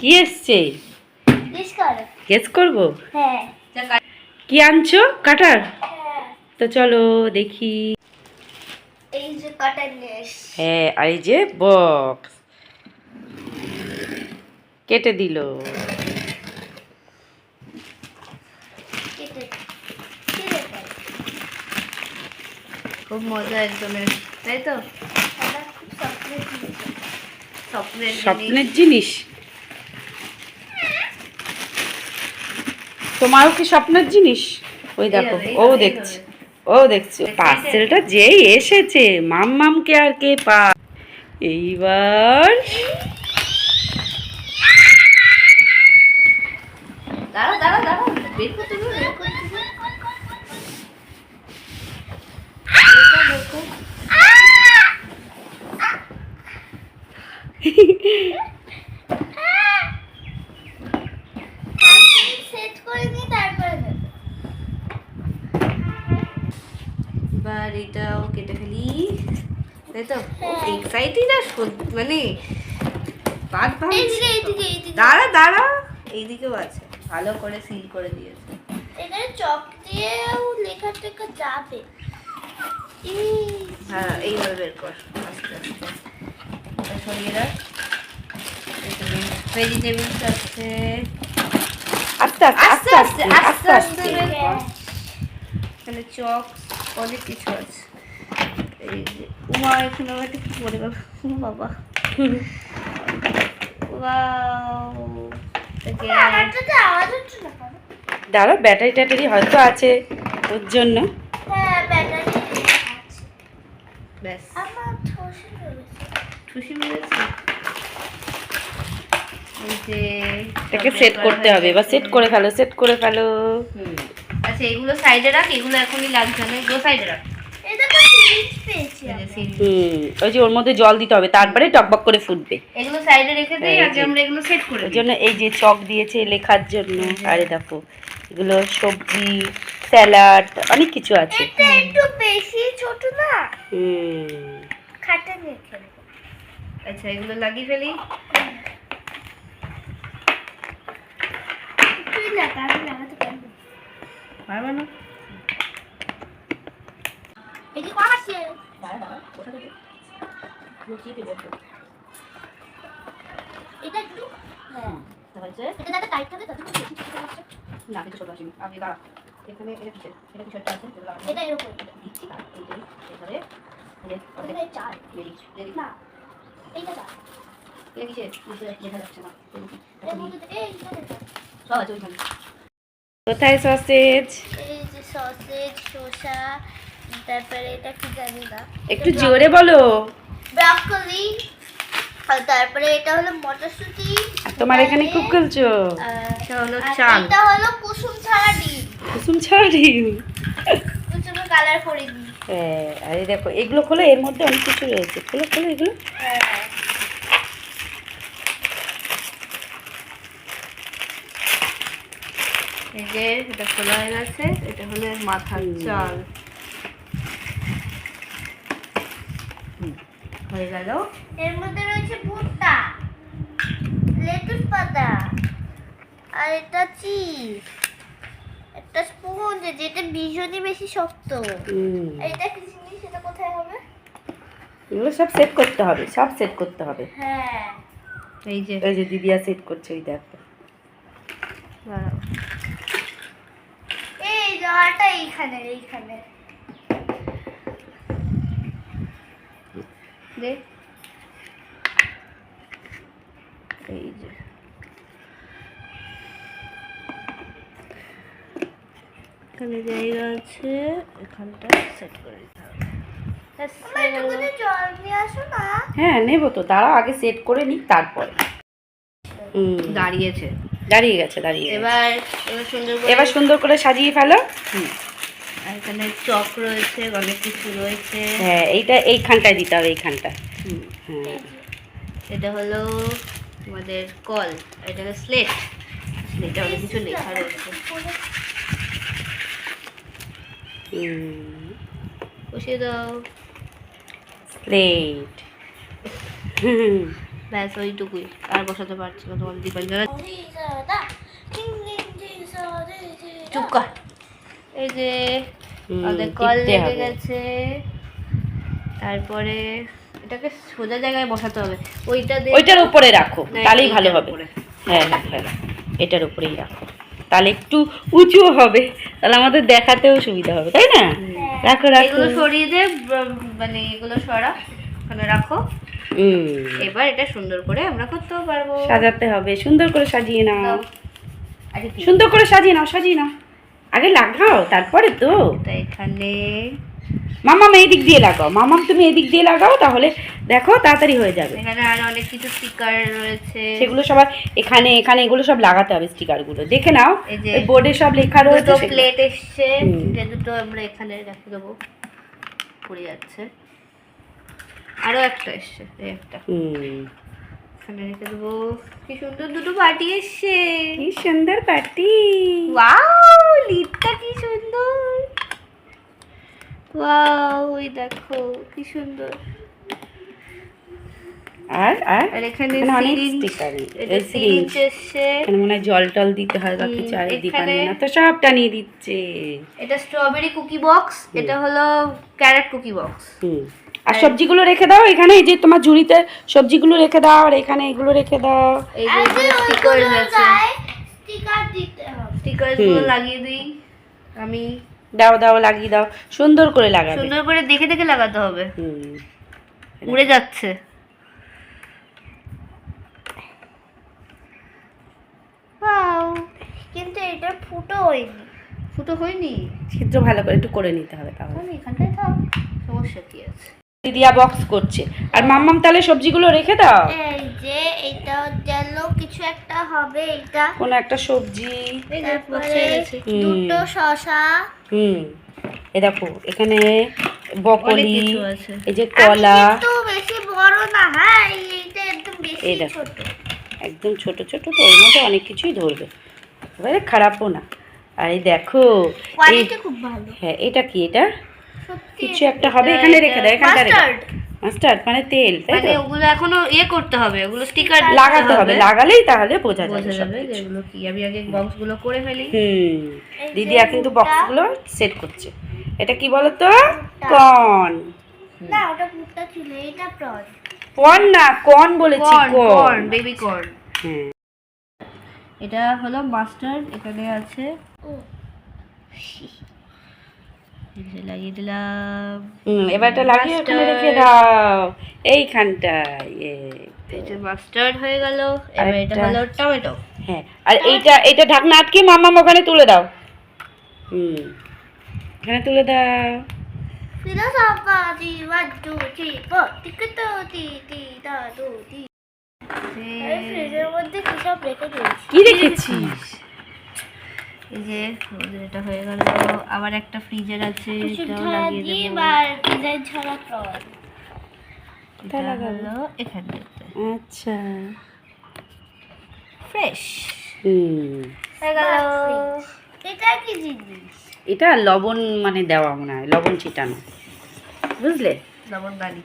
কি এসছে? গেস করবো। হ্যাঁ কি আনছো? কাটার? হ্যাঁ তো চলো দেখি। এই যে কাটার নেস হ্যাঁ, আর এই যে বক্স কেটে দিল। কেটে কেটে দেয়। খুব মজা একদম, তাই তো? আমার খুব স্বপ্নের জিনিস। স্বপ্নের জিনিস? তোমারও কি স্বপ্নের জিনিস? ওই দেখো, ও দেখছে, ও দেখছে পার্সেলটা যেই এসেছে, মাম্মামকে আর কে পা। এইবার দাঁড়া দাঁড়া দাঁড়া, বের করতে হবে, বের করতে হবে। সেট করে নিয়ে তারপরে দেব। এবার এটাও কেটে ফেলি, তাই তো? এক্সাইটেড আর মানে বাদ এইদিকে ভাঙছে। এইদিকে এইদিকে দাঁড়া দাঁড়া, এইদিকেও আছে, ভালো করে সিল করে দিয়েছে। এখানে চক দিয়েও লেখা টেখা যাবে। হ্যাঁ, এইভাবে বের কর আস্তে আস্তে। এটা সরিয়ে রাখ। ভেজিটেবলস আছে, আস্তে আস্তে আস্তে আস্তে আস্তে বের কর। এখানে চক, অনেক কিছু আছে। এই যে উমা, এখানে আমার একটু পড়ে গেল বাবা। ওয়াও, আমারটাতে আওয়াজ হচ্ছে না কেন? দাঁড়া, ব্যাটারি ট্যাটারি হয়তো আছে ওর জন্য। হ্যাঁ ব্যাটারি আছে। ব্যাস, আমার ঠোসে রয়েছে। খুশি হয়েছে। এই যে এটাকে সেট করতে হবে, এবার সেট করে ফেলো, সেট করে ফেলো। আচ্ছা, এগুলো সাইডে রাখ, এগুলো এখনই লাগছে না, এগুলো সাইডে রাখ। এটা তো সিরিজ পেয়েছি এই যে আমরা। সিরিজ। ওই যে ওর মধ্যে জল দিতে হবে, তারপরে টকবক করে ফুটবে। এগুলো সাইডে রেখে দিই, এই আগে যে। আমরা এগুলো সেট করে ওই দিই। জন্য এই যে চক দিয়েছে লেখার জন্য। আরে দেখো, এগুলো সবজি, স্যালাড, অনেক কিছু আছে। এটা একটু বেশি ছোট না? হুম, খাটে রেখে দেবো। আচ্ছা, এগুলো লাগিয়ে ফেলি। তুই লাগা, আমি লাগাতে পারবো। পারবে না? এটি কম আছে। এটা একটু হ্যাঁ এটা যাতে টাইট থাকে তাতে বেশি ছোট আছে। না, কিছু ছোট আসেনি। আমি দাঁড়া, এখানে এটা কিসের? এটা কিসের আছে? এটা এরকম দিচ্ছি না, এই যে এখানে এটা চার না এইটা চার এটা কিসের? দেখা যাচ্ছে না। এর মধ্যে এইটা দেখো। সব আছে ওইখানে। কোথায় সসেজ? এই যে সসেজ শসা তারপরে এটা কি জানি না একটু জোরে বলো। ব্রকলি আর তারপরে এটা হলো মটরশুঁটি আর তোমার এখানে খুব খেলছো। এটা হলো আর চাল। এটা হলো কুসুম ছাড়া ডিম কুসুম ছাড়া ডিম। কুসুমে কালার করে দিই হ্যাঁ, আরে দেখো, এগুলো খোলো, এর মধ্যে অনেক কিছু রয়েছে। খোলো খোলো এগুলো। হ্যাঁ এই যে এটা খোলা হয়ে গেছে, এটা হলো মাথার চাল। হয়ে গেল। এর মধ্যে রয়েছে ভুট্টা লেটুস পাতা আর এটা চিজ একটা স্পুন যেটা ভীষণই বেশি শক্ত এটা কি জিনিস এটা কোথায় হবে এগুলো সব সেট করতে হবে, সব সেট করতে হবে। হ্যাঁ এই যে এই যে দিদিয়া সেট করছে, ওই দেখো। দাঁড়াও। এই জায়গাটা এইখানে এইখানে দে, এই যে এখানে জায়গা আছে, এখানটা সেট করে দিতে হবে। ব্যাস, হয়ে গেল। একটুখানি জল নিয়ে আসো না হ্যাঁ, নেবো তো, দাঁড়াও আগে সেট করে নিই তারপরে। দাঁড়িয়েছে। দাঁড়িয়ে গেছে, দাঁড়িয়ে গেছে। এবার সুন্দর করে, এবার সুন্দর করে সাজিয়ে ফেলো। আর এখানে চক রয়েছে, অনেক কিছু রয়েছে। হ্যাঁ, এইটা এইখানটায় দিতে হবে, এইখানটা। হ্যাঁ, এটা হলো আমাদের কল, এটা হলো স্লেট। স্লেটে অনেক কিছু লেখা রয়েছে। বসিয়ে দাও। প্লেট। ব্যাস ওইটুকুই, আর বসাতে পারছি না তোমার দীপাঞ্জনা। চুপ কর। এই যে আমাদের কল টিপতে লেগে হবে। গেছে, তারপরে এটাকে সোজা জায়গায় বসাতে হবে। ওইটা দিয়ে ওইটার উপরে রাখো, না, তাহলেই ভালো এইটার হবে। উপরে। হ্যাঁ হ্যাঁ হ্যাঁ, এটার উপরেই রাখো, তাহলে একটু উঁচু হবে, তাহলে আমাদের দেখাতেও সুবিধা হবে, তাই না? রাখো রাখো। এগুলো সরিয়ে দে, মানে এগুলো সরা, ওখানে রাখো। এবার এটা সুন্দর করে আমরা করতেও পারবো। সাজাতে হবে, সুন্দর করে সাজিয়ে নাও, দাও। আরে কি? সুন্দর করে সাজিয়ে নাও, সাজিয়ে নাও, আগে লাগাও তারপরে তো। এটা এখানে মামাম এই দিক দিয়ে লাগাও, মামাম তুমি এদিক দিয়ে লাগাও, তাহলে দেখো তাড়াতাড়ি হয়ে যাবে। এখানে আর অনেক কিছু স্টিকার রয়েছে, সেগুলো সবার এখানে এখানে এগুলো সব লাগাতে হবে, স্টিকার গুলো দেখে নাও, এই যে ওই বোর্ডে সব লেখা রয়েছে দুটো সেগুলো। প্লেট এসছে, হুম। যে দুটো আমরা এখানে রেখে দেবো, পড়ে যাচ্ছে। আরো একটা এসছে, এই একটা এখানে রেখে দেবো। কি সুন্দর দুটো বাটি এসছে। কি সুন্দর পার্টি। ওয়াও, লিডটা কি সুন্দর। ওয়াও, ওই দেখো কি সুন্দর। আর আর আর এখানে অনেক syringe, স্টিকার, এটা সিরিঞ্জ এসছে। এখানে মনে হয় জল টল দিতে হয় বা কিছু, আর এখানে দীপাঞ্জনা তো সব টানিয়ে দিচ্ছে। এটা স্ট্রবেরি কুকি বক্স, এটা হলো ক্যারেট কুকি বক্স। আর সবজিগুলো রেখে দাও এখানে, এই যে তোমার ঝুড়িতে সবজিগুলো রেখে দাও, আর এখানে এগুলো রেখে দাও। এই যে স্টিকার আছে, স্টিকার দিতে হবে। স্টিকার গুলো লাগিয়ে দিই আমি। দাও দাও, লাগিয়ে দাও, সুন্দর করে লাগাবে। সুন্দর করে দেখে দেখে লাগাতে হবে, উড়ে যাচ্ছে। ওয়াও, কিন্তু এটা ফুটো হয়নি। ফুটো হয়নি, ছিদ্র ভালো করে একটু করে নিতে হবে তাহলে। আমি এখানটায় থাক, সমস্যা কি আছে। দিদিয়া বক্স করছে, আর মাম্মাম তাহলে সবজিগুলো রেখে দাও। এই যে এটা যেন কিছু একটা হবে, এটা কোনো একটা সবজি। এই যে বক্সে গেছে। দুটো শসা। এ দেখো এখানে অনেক বকলি, কিছু আছে। এই যে কলা, কিন্তু বেশি বড় না, হ্যাঁ এইটা একদম বেশি এই দেখো ছোট। একদম ছোট ছোট, তো এর মধ্যে অনেক কিছুই ধরবে, এবারে খারাপও না। আর এই দেখো এই, কোয়ালিটি খুব ভালো। হ্যাঁ এটা কি, এটা সত্যি কিছু একটা হবে, এখানে রেখে দাও, এখানটা রেখে দাও। মাস্টার্ড। মাস্টার্ড মানে তেল, তাই মানে তো? ওগুলো এখনো ইয়ে করতে হবে, ওগুলো স্টিকার লাগাতে হবে, লাগালেই তাহলে বোঝা বোঝা যাবে যাবে যে সবকিছু। এগুলো কি। আমি আগে বক্স গুলো করে ফেলি। এই যে দিদিয়া কিন্তু ভুট্টা। বক্সগুলো সেট করছে। এটা কি বলো তো? কর্ন। না ওটা ভুট্টা ছিল, এটা প্রন। কর্ন না, কর্ন বলেছি, corn, corn, corn. Baby corn. হ্যাঁ এটা হলো মাস্টার্ড, এখানে আছে। এই যে লাগিয়ে দিলাম। এবার এটা লাগিয়ে ওখানে রেখে Mustard। দাও, এইখানটায়। এই যে মাস্টার্ড হয়ে গেল। এবার এটা আরেকটা। হলো টমেটো। হ্যাঁ, আর এইটা ঢাকনা আটকে মাম্মাম ওখানে তুলে দাও। এখানে তুলে দাও। ফিরা সাপা দি 1 2 3 4 টিকটো টি টি দা দু টি। এই ফ্রিজের মধ্যে কি সব রেখে দিয়েছি। কি রেখেছিস? এই যে আমাদের এটা হয়ে গেল। আবার একটা ফ্রিজার আছে, কিছু এটাও ঝরা লাগিয়ে দিয়ে দেবো। বা ডিজাইন ছড়া প্রন। এটা হলো এখানটাতে আচ্ছা। ফ্রেশ হুম, হয়ে গেল। এটা কি জিনিস? এটা লবণ মানে দেওয়া মনে হয়, লবণ ছিটানো, বুঝলে? লবণ দানি।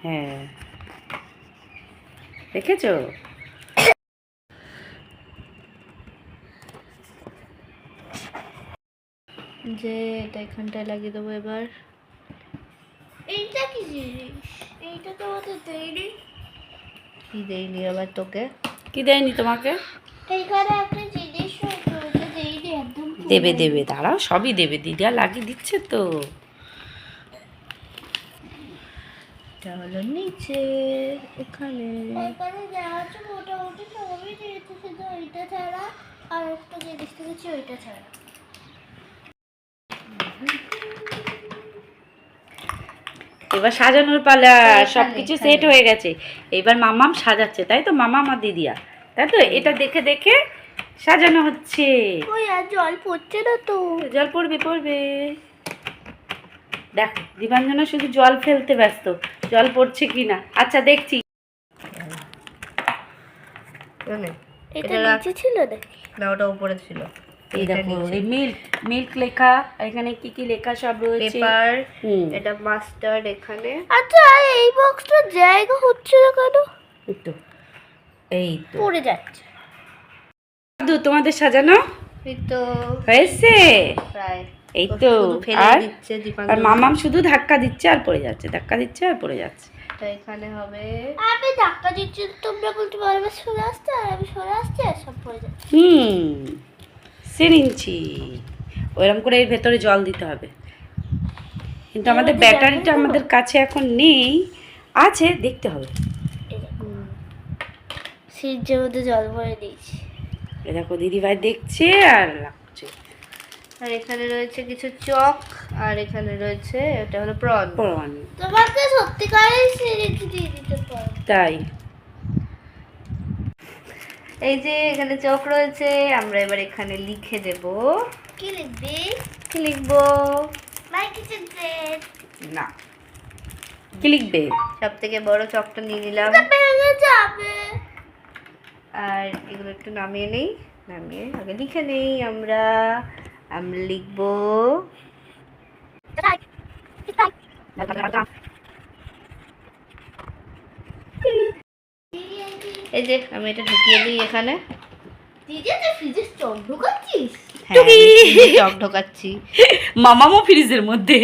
হ্যাঁ, দেখেছো? যে এটা এখানটায় লাগিয়ে দেবো এবার। এইটা কি জিনিস? এইটা তো আমাদের দেয়নি। কি দেয়নি আবার তোকে? কি দেয়নি তোমাকে? এইখানে একটা জিনিস রয়েছে, ওটা দেয়নি একদম। দেবে দেবে, দাঁড়াও, সবই দেবে, দিদা লাগিয়ে দিচ্ছে তো। এটা হলো নিচে এখানে। এখানে যা আছে মোটামুটি সবই দিয়েছে, শুধু ওইটা ছাড়া আর একটা জিনিস দিয়েছি, ওইটা ছাড়া। এবার সাজানোর পালা, এখানে, সবকিছু এখানে। সেট হয়ে গেছে। এবার মামাম সাজাচ্ছে, তাই তো? মামাম আর দিদিয়া, তাই তো? এটা দেখে দেখে সাজানো হচ্ছে। ওই আর জল পড়ছে না তো। জল পড়বে পড়বে, দেখ দীপাঞ্জনা শুধু জল ফেলতে ব্যস্ত, জল পড়ছে কিনা। আচ্ছা দেখছি। এটা নিচে ছিল নাকি? না, ওটা উপরে ছিল। এই এটা দেখো, নিচে। এই মিল্ক লেখা, আর এখানে কি কি লেখা সব রয়েছে। পেপার, হুম, এটা মাস্টার্ড এখানে। আচ্ছা এই বক্সটার জায়গা হচ্ছে না কেন? এই তো এই তো পড়ে যাচ্ছে। দাদু তোমাদের সাজানো এই তো হয়েছে। প্রায় এই ও তো শুধু ফেলে আর দিচ্ছে আর দীপাঞ্জন। মামাম শুধু ধাক্কা দিচ্ছে আর পড়ে যাচ্ছে, ধাক্কা দিচ্ছে আর পড়ে যাচ্ছে। তো এখানে হবে আমি ধাক্কা দিচ্ছি, তোমরা বলতে পারবে সরে আসতে, আর আমি সরে আসছি আর সব পড়ে যাচ্ছে। সিরিঞ্চি ওইরকম করে এর ভেতরে জল দিতে হবে, কিন্তু আমাদের মধ্যে ব্যাটারিটা জল দেবো? আমাদের কাছে এখন নেই, আছে দেখতে হবে। সিরিজের মধ্যে জল ভরে দিয়েছি। এ দেখো দিদিভাই দেখছে আর লাগছে। আর এখানে রয়েছে কিছু চক, আর এখানে রয়েছে এটা হলো প্রন। প্রণ তোমাকে সত্যিকারের সিরিজ দিয়ে দিতে পারো। তাই এই যে এখানে চক রয়েছে, আমরা এবার এখানে লিখে দেব। কি লিখবি? কি লিখবো? মাই কিচেন সেট। না, কি লিখবে? সব থেকে বড় চকটা নিয়ে নিলাম, এটা ভেঙে যাবে। আর এগুলো একটু নামিয়ে নেই, নামিয়ে আগে লিখে নেই। আমরা লিখবো এই যে আমি এটা ঢুকিয়ে দিই এখানে। দিদি তুই ফ্রিজে চক ঢুকাচ্ছিস? হ্যাঁ, আমি ফ্রিজে চক ঢোকাচ্ছি। মামামও ফ্রিজের মধ্যে।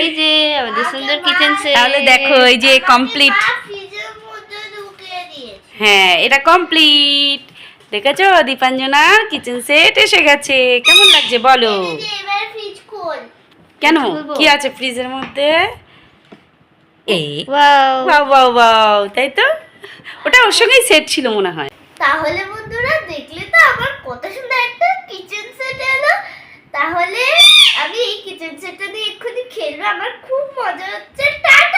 এই যে আমাদের সুন্দর কিচেন সেট। তাহলে দেখো এই যে কমপ্লিট। মা ফ্রিজের মধ্যে ঢুকিয়ে দিয়েছে। হ্যাঁ এটা কমপ্লিট, দেখেছো দীপাঞ্জনার কিচেন সেট এসে গেছে। কেমন লাগছে বলো? দিদি এবার ফ্রিজ খোল। কেন খুলবো? কি আছে ফ্রিজের মধ্যে? এই ওয়াও, ওয়াও ওয়াও ওয়াও, তাই তো, ওটা ওর সঙ্গেই সেট ছিল মনে হয়। তাহলে বন্ধুরা দেখলে তো আমার কত সুন্দর একটা কিচেন সেট এলো। তাহলে আমি এই কিচেন সেটটা দিয়ে এক্ষুনি খেলবো, আমার খুব মজা হচ্ছে। টাটা।